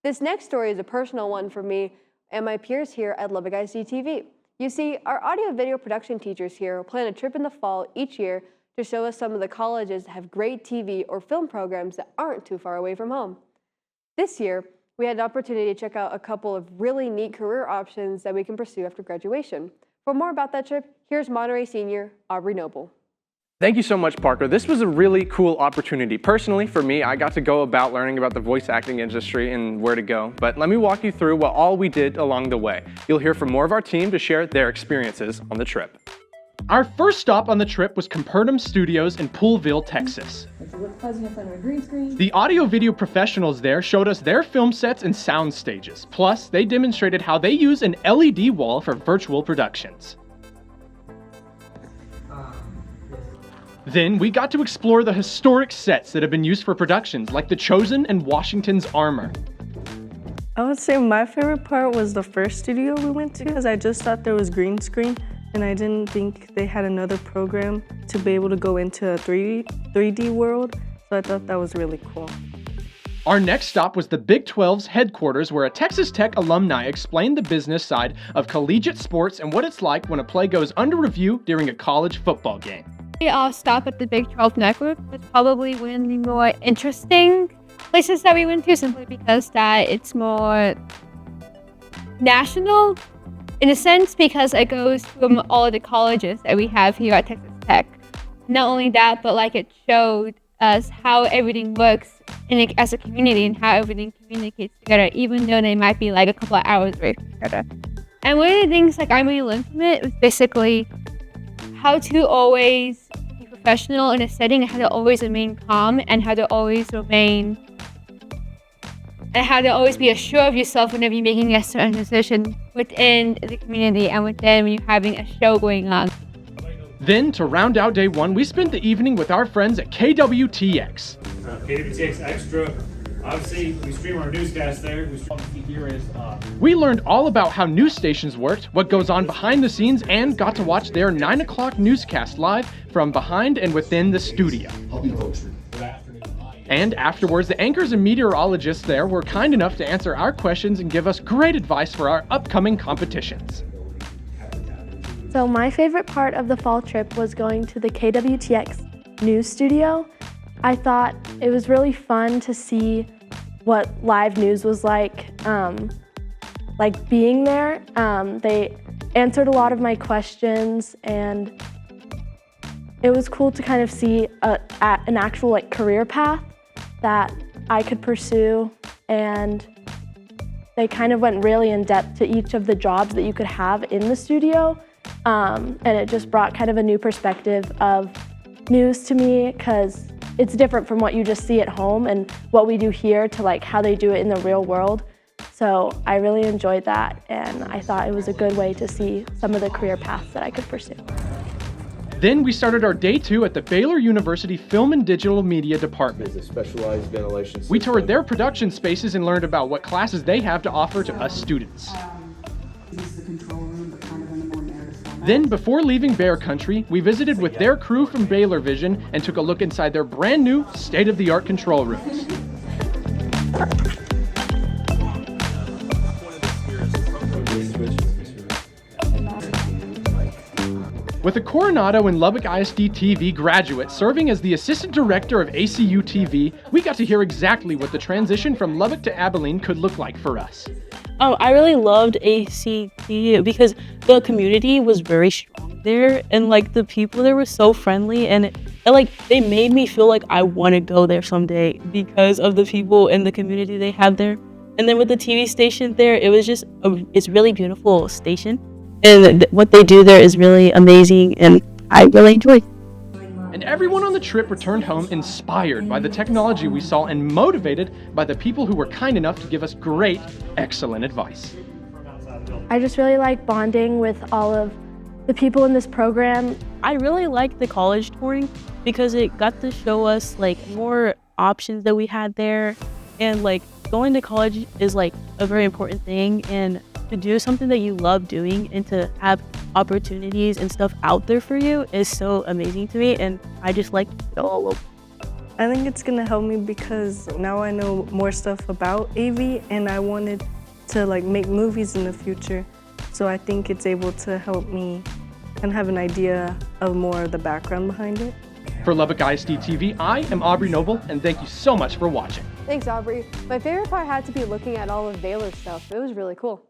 This next story is a personal one for me and my peers here at Lubbock ISD-TV. You see, our audio-video production teachers here plan a trip in the fall each year to show us some of the colleges that have great TV or film programs that aren't too far away from home. This year, we had an opportunity to check out a couple of really neat career options that we can pursue after graduation. For more about that trip, here's Monterey senior Aubrey Noble. Thank you so much, Parker. This was a really cool opportunity. Personally, for me, I got to go about learning about the voice acting industry and where to go. But let me walk you through what all we did along the way. You'll hear from more of our team to share their experiences on the trip. Our first stop on the trip was Capernaum Studios in Poolville, Texas. The audio-video professionals there showed us their film sets and sound stages. Plus, they demonstrated how they use an LED wall for virtual productions. Then we got to explore the historic sets that have been used for productions like The Chosen and Washington's Armor. I would say my favorite part was the first studio we went to because I just thought there was green screen and I didn't think they had another program to be able to go into a 3D world, so I thought that was really cool. Our next stop was the Big 12's headquarters, where a Texas Tech alumni explained the business side of collegiate sports and what it's like when a play goes under review during a college football game. Our stop at the Big 12 network was probably one of the more interesting places that we went to, simply because that it's more national in a sense, because it goes from all of the colleges that we have here at Texas Tech. Not only that, but like it showed us how everything works as a community and how everything communicates together, even though they might be like a couple of hours away from each other. And one of the things like I really learned from it was basically how to always be professional in a setting, and how to always remain calm, and how to always be assured of yourself whenever you're making a certain decision within the community and within when you're having a show going on. Then, to round out day one, we spent the evening with our friends at KWTX. KWTX Extra. Obviously, we stream our newscast there. We learned all about how news stations worked, what goes on behind the scenes, and got to watch their 9 o'clock newscast live from behind and within the studio. And afterwards, the anchors and meteorologists there were kind enough to answer our questions and give us great advice for our upcoming competitions. So my favorite part of the fall trip was going to the KWTX news studio. I thought it was really fun to see what live news was like being there. They answered a lot of my questions, and it was cool to kind of see an actual career path that I could pursue, and they kind of went really in depth to each of the jobs that you could have in the studio, and it just brought kind of a new perspective of news to me, because it's different from what you just see at home and what we do here to how they do it in the real world. So I really enjoyed that, and I thought it was a good way to see some of the career paths that I could pursue. Then we started our day 2 at the Baylor University Film and Digital Media Department. A specialized ventilation system. We toured their production spaces and learned about what classes they have to offer to us students. Then, before leaving Bear Country, we visited with their crew from Baylor Vision and took a look inside their brand new, state-of-the-art control rooms. With a Coronado and Lubbock ISD-TV graduate serving as the assistant director of ACU TV, we got to hear exactly what the transition from Lubbock to Abilene could look like for us. I really loved ACT because the community was very strong there, and the people there were so friendly, and they made me feel like I want to go there someday because of the people and the community they have there. And then with the TV station there, it was just it's really beautiful station, and what they do there is really amazing, and I really enjoyed it. And everyone on the trip returned home inspired by the technology we saw and motivated by the people who were kind enough to give us great, excellent advice. I just really like bonding with all of the people in this program. I really liked the college touring because it got to show us more options that we had there, and going to college is a very important thing, and to do something that you love doing and to have opportunities and stuff out there for you is so amazing to me, and I just like it all over. I think it's gonna help me because now I know more stuff about AV and I wanted to like make movies in the future. So I think it's able to help me kind of have an idea of more of the background behind it. For Lubbock ISD-TV, I am Aubrey Noble, and thank you so much for watching. Thanks, Aubrey. My favorite part had to be looking at all of Baylor's stuff. It was really cool.